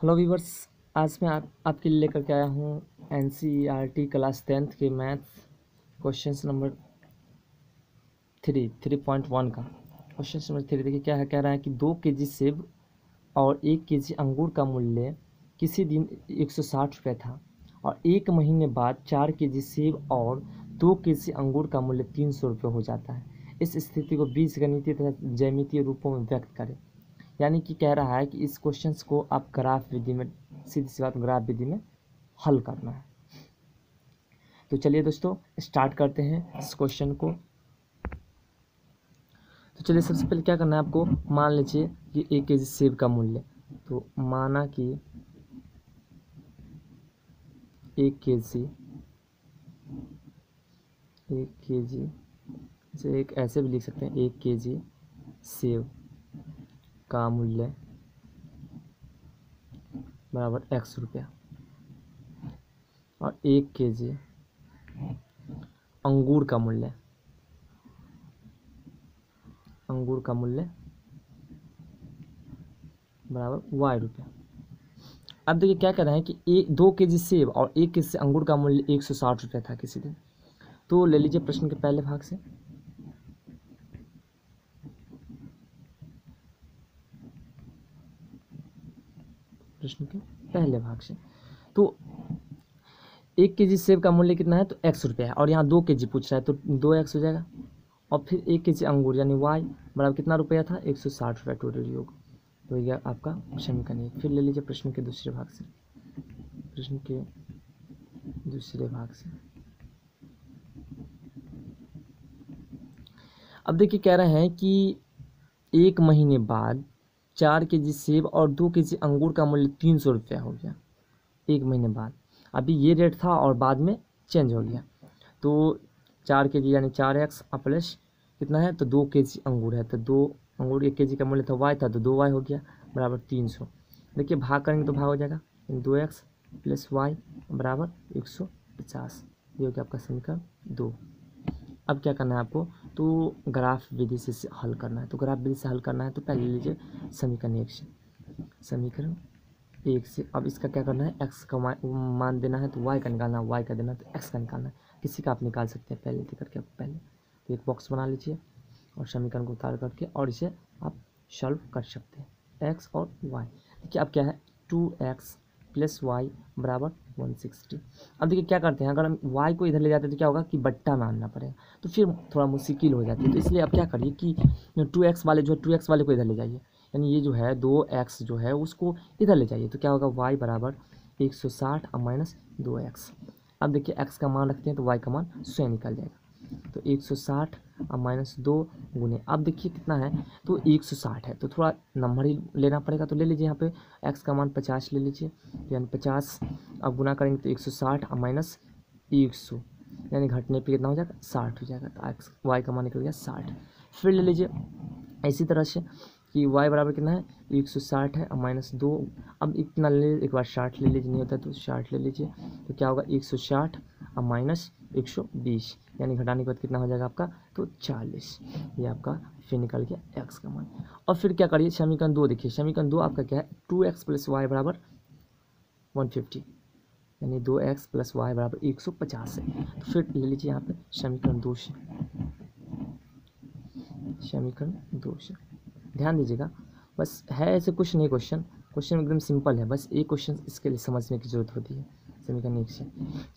Hello viewers, आज मैं आपके लिए लेकर के आया हूँ NCERT क्लास 10th के मैथ्स क्वेश्चन नंबर 3.1 का क्वेश्चन नंबर 3। देखिए क्या है, कह रहा है कि 2 केजी सेब और 1 केजी अंगूर का मूल्य किसी दिन 160 रुपये था और 1 महीने बाद 4 केजी सेब और 2 केजी अंगूर का मूल्य 300 रुपये हो जाता है। इस स्थिति को बीजगणितीय तथा ज्यामितीय रूपों में व्यक्त करें। यानी कि कह रहा है कि इस क्वेश्चन को आप ग्राफ विधि में, सीधी सी बात, ग्राफ विधि में हल करना है। तो चलिए दोस्तों स्टार्ट करते हैं इस क्वेश्चन को। तो चलिए सबसे पहले क्या करना है आपको, मान लीजिए कि 1 केजी सेब का मूल्य, तो माना कि 1 केजी से एक ऐसे भी लिख सकते हैं, 1 केजी सेब का मूल्य बराबर x रुपया और 1 केजी अंगूर का मूल्य बराबर y रुपया। अब देखिए क्या कह रहे हैं कि 2 केजी सेब और 1 केजी अंगूर का मूल्य 160 रुपये था किसी दिन। तो ले लीजिए प्रश्न के पहले भाग से, तो 1 केजी सेब का मूल्य कितना है, तो x रुपया है और यहाँ 2 केजी पूछ रहा है तो 2x हो जाएगा। और फिर 1 केजी अंगूर यानी y बराबर कितना रुपया था, 160 रुपया टोटल योग। तो यह आपका समीकरण है। फिर ले लीजिए प्रश्न के दूसरे भाग से, अब देखिए कह रहे हैं कि 1 महीने बाद 4 केजी सेब और 2 केजी अंगूर का मूल्य 300 रुपया हो गया। 1 महीने बाद, अभी ये रेट था और बाद में चेंज हो गया। तो 4 केजी यानी 4x प्लस कितना है, तो 2 केजी अंगूर है, तो 2 अंगूर 1 केजी का मूल्य था y था, तो 2y हो गया बराबर 300। देखिए भाग करेंगे तो भाग हो जाएगा, 2x प्लस y बराबर 150। ये हो गया आपका समीकरण 2। अब क्या करना है आपको, तो ग्राफ विधि से हल करना है। तो ग्राफ विधि से हल करना है तो पहले लीजिए समीकरण 1 से। अब इसका क्या करना है, x का मान देना है तो y का निकालना है, y का देना है तो x का निकालना है। किसी का आप निकाल सकते हैं पहले करके। आप पहले तो एक बॉक्स बना लीजिए और समीकरण को उतार करके और इसे आप सॉल्व कर सकते हैं, x और y। देखिए अब क्या है, 2x प्लस y बराबर 160। अब देखिए क्या करते हैं, अगर हम y को इधर ले जाते हैं तो क्या होगा कि बट्टा मानना पड़ेगा, तो फिर थोड़ा मुश्किल हो जाती है। तो इसलिए आप क्या करिए कि 2x वाले जो है 2x वाले को इधर ले जाइए, यानी ये जो है 2x जो है उसको इधर ले जाइए। तो क्या होगा, y बराबर 160 और माइनस 2x। अब देखिए x का मान रखते हैं तो y का मान स्वयं निकल जाएगा। तो 160 और माइनस 2 गुने, अब देखिए कितना है, तो 160 है तो थोड़ा नंबर ही लेना पड़ेगा। तो ले लीजिए यहाँ पे x का मान 50 ले लीजिए, यानी 50। अब गुना करेंगे तो 160 और माइनस 100 यानी घटने पे कितना हो जाएगा, 60 हो जाएगा। तो x y का मान निकल गया 60। फिर ले लीजिए इसी तरह से कि y बराबर कितना है, 160 है और माइनस 2। अब इतना ले, एक बार 60 ले लीजिए, नहीं होता तो 60 ले लीजिए। तो क्या होगा, 160 और माइनस 120 यानी घटाने के बाद कितना हो जाएगा आपका, तो 40। ये आपका फिर निकल गया x का मान। और फिर क्या करिए, समीकरण 2 देखिए, समीकरण 2 आपका क्या है, 2x प्लस वाई बराबर 150 यानी 2x प्लस वाई बराबर 150 है। तो फिर ले लीजिए यहाँ पे समीकरण 2 से ध्यान दीजिएगा, बस है ऐसे कुछ नहीं, क्वेश्चन एकदम सिंपल है, बस एक क्वेश्चन इसके लिए समझने की ज़रूरत होती है। समीकरण 1 से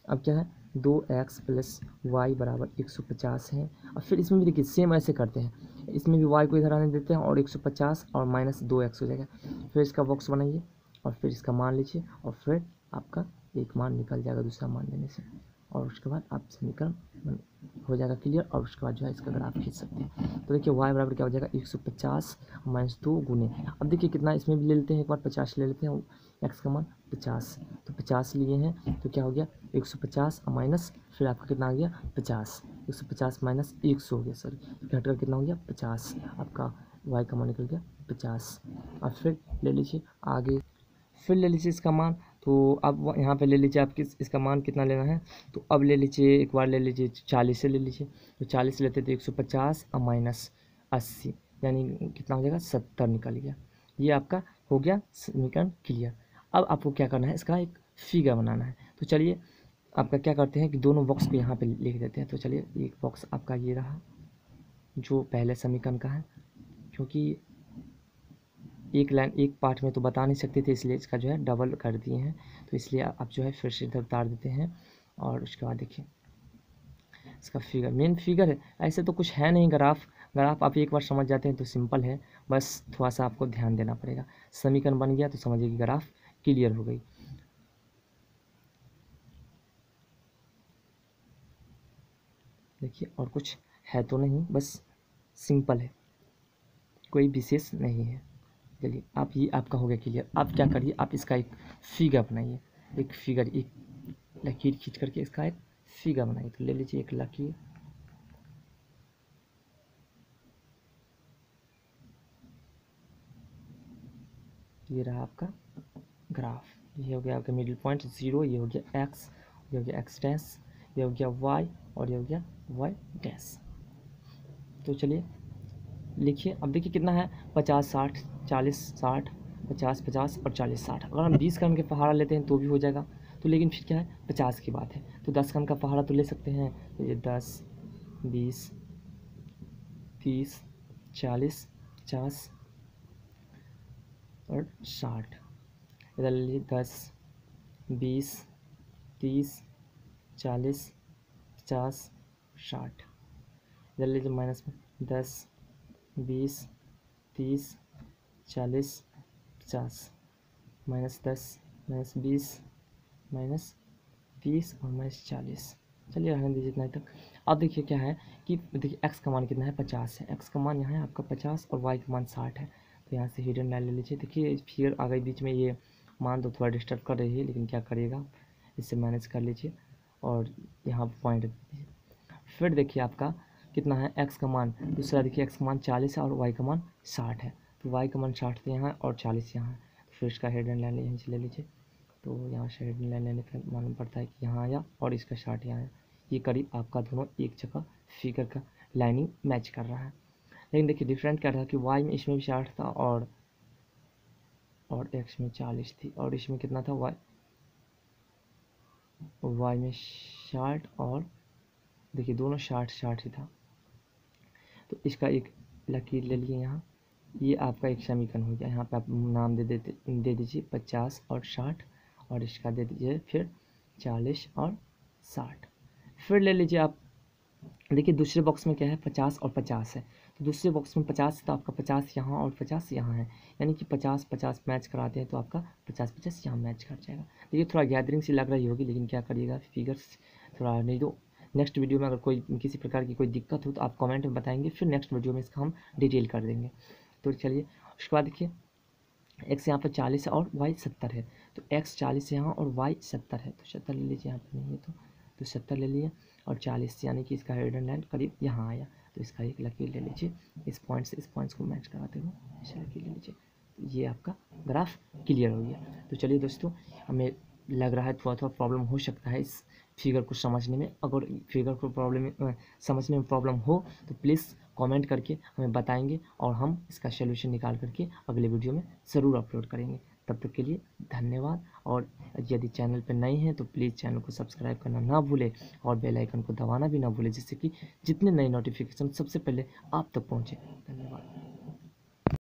अब क्या है, 2x प्लस वाई बराबर 150 है। और फिर इसमें भी देखिए सेम ऐसे करते हैं, इसमें भी y को इधर आने देते हैं और 150 और माइनस 2x हो जाएगा। फिर इसका बॉक्स बनाइए और फिर इसका मान लीजिए और फिर आपका एक मान निकल जाएगा दूसरा मान लेने से, और उसके बाद आप समीकरण हो जाएगा क्लियर। और उसके बाद जो है इसका ग्राफ खींच सकते हैं। तो देखिए y बराबर क्या हो जाएगा, 150 माइनस 2 गुने, अब देखिए कितना, इसमें भी ले लेते हैं एक बार 50 ले लेते हैं, x का मान 50, तो 50 लिए हैं तो क्या हो गया, 150 माइनस फिर आपका कितना आ गया 50, 150 माइनस 100 हो गया, सॉरी घटकर कितना हो गया 50, आपका y का मान निकल गया 50। अब फिर ले लीजिए आगे, फिर ले लीजिए इसका मान। तो अब यहाँ पे ले लीजिए आप इसका मान कितना लेना है, तो अब ले लीजिए एक बार ले लीजिए 40 से ले लीजिए। तो 40 लेते तो 150 और माइनस 80 यानी कितना हो जाएगा 70 निकल गया। ये आपका हो गया समीकरण क्लियर। अब आपको क्या करना है, इसका एक फिगर बनाना है। तो चलिए आपका क्या करते हैं कि दोनों बॉक्स को यहाँ पे लिख देते हैं। तो चलिए एक बॉक्स आपका ये रहा जो पहले समीकरण का है, क्योंकि एक लाइन एक पार्ट में तो बता नहीं सकते थे, इसलिए इसका जो है डबल कर दिए हैं। तो इसलिए आप जो है फिर से इधर उतार देते हैं और उसके बाद देखिए इसका फिगर, मेन फिगर है। ऐसे तो कुछ है नहीं, ग्राफ आप एक बार समझ जाते हैं तो सिंपल है, बस थोड़ा सा आपको ध्यान देना पड़ेगा। समीकरण बन गया तो समझिए कि ग्राफ क्लियर हो गई। देखिए और कुछ है तो नहीं, बस सिंपल है, कोई विशेष नहीं है। चलिए आप ये आपका हो गया क्लियर। आप क्या करिए, आप इसका एक फिगर बनाइए, एक फिगर, एक लकीर खींच करके इसका एक फिगर बनाइए। तो ले लीजिए एक लकीर, ये रहा आपका ग्राफ। ये हो गया आपका मिडिल पॉइंट 0, ये हो गया एक्स, ये हो गया एक्स डैश, ये हो गया वाई और ये हो गया वाई डैश। तो चलिए लिखिए। अब देखिए कितना है, 50 60 40 60 50 50 और 40 60। अगर हम 20 का के पहाड़ा लेते हैं तो भी हो जाएगा। तो लेकिन फिर क्या है, 50 की बात है तो 10 का पहाड़ा तो ले सकते हैं। तो ये 10 20 30 40 50 और 60। इधर ले लीजिए 10 20 30 40 50 60। इधर लीजिए माइनस में 10 20 30 40 50, -10 -20 -30 और -40। चलिए रहने दीजिए इतना तक। अब देखिए क्या है कि देखिए एक्स का मान कितना है, 50 है। एक्स का मान यहाँ है आपका 50 और वाई का मान 60 है। तो यहाँ से हिडन लाइन ले लीजिए। देखिए फिर आ गई बीच में, ये मान तो थोड़ा डिस्टर्ब कर रही है, लेकिन क्या करिएगा, इससे मैनेज कर लीजिए और यहाँ पॉइंट दीजिए। फिर देखिए आपका कितना है, एक्स का मान, दूसरा देखिए एक्स का मान 40 है और वाई का मान 60 है। तो वाई का मान 60 यहाँ है और 40 यहाँ है। तो फिर इसका हेड एंड लाइन यहीं से ले लीजिए। तो यहाँ से हेड एंड लाइन लेने पर मालूम पड़ता है कि यहाँ आया और इसका 60 यहाँ आया। ये करीब आपका दोनों एक जगह फिगर का लाइनिंग मैच कर रहा है। लेकिन देखिए डिफरेंट क्या रहा कि वाई में इसमें भी 60 था और एक्स में 40 थी, और इसमें कितना था, वाई में 60 और देखिए दोनों 60 ही था। तो इसका एक लकीर ले लिए यहाँ। ये आपका एक समीकरण हो गया। यहाँ पे आप नाम दे दीजिए 50 और 60, और इसका दे दीजिए फिर 40 और 60। फिर ले लीजिए आप, देखिए दूसरे बॉक्स में क्या है, 50 और 50 है। तो दूसरे बॉक्स में 50 है तो आपका 50 यहाँ और 50 यहाँ है, यानी कि 50 50 मैच कराते हैं तो आपका 50 50 यहाँ मैच कर जाएगा। देखिए थोड़ा गैदरिंग सी लग रही होगी, लेकिन क्या करिएगा, फिगर्स थोड़ा नहीं तो नेक्स्ट वीडियो में अगर कोई किसी प्रकार की कोई दिक्कत हो तो आप कमेंट में बताएंगे, फिर नेक्स्ट वीडियो में इसका हम डिटेल कर देंगे। तो चलिए उसके बाद देखिए एक्स यहाँ पर 40 है और वाई 70 है। तो एक्स 40 है यहाँ और वाई 70 है। तो 70 ले लीजिए, यहाँ पर नहीं है तो 70 ले लिए और 40, यानी कि इसका हेड एंड लाइन करीब यहाँ आया। तो इसका एक लकीर ले लीजिए, इस पॉइंट से इस पॉइंट्स को मैच कराते हुए ऐसे लकीर ले लीजिए। तो ये आपका ग्राफ क्लियर हो गया। तो चलिए दोस्तों, हमें लग रहा है थोड़ा प्रॉब्लम हो सकता है इस फिगर को समझने में। अगर फिगर को समझने में प्रॉब्लम हो तो प्लीज़ कमेंट करके हमें बताएंगे और हम इसका सलूशन निकाल करके अगले वीडियो में ज़रूर अपलोड करेंगे। तब तक के लिए धन्यवाद। और यदि चैनल पर नए हैं तो प्लीज़ चैनल को सब्सक्राइब करना ना भूलें और बेल आइकन को दबाना भी ना भूलें, जिससे कि जितने नए नोटिफिकेशन सबसे पहले आप तक पहुँचे। धन्यवाद।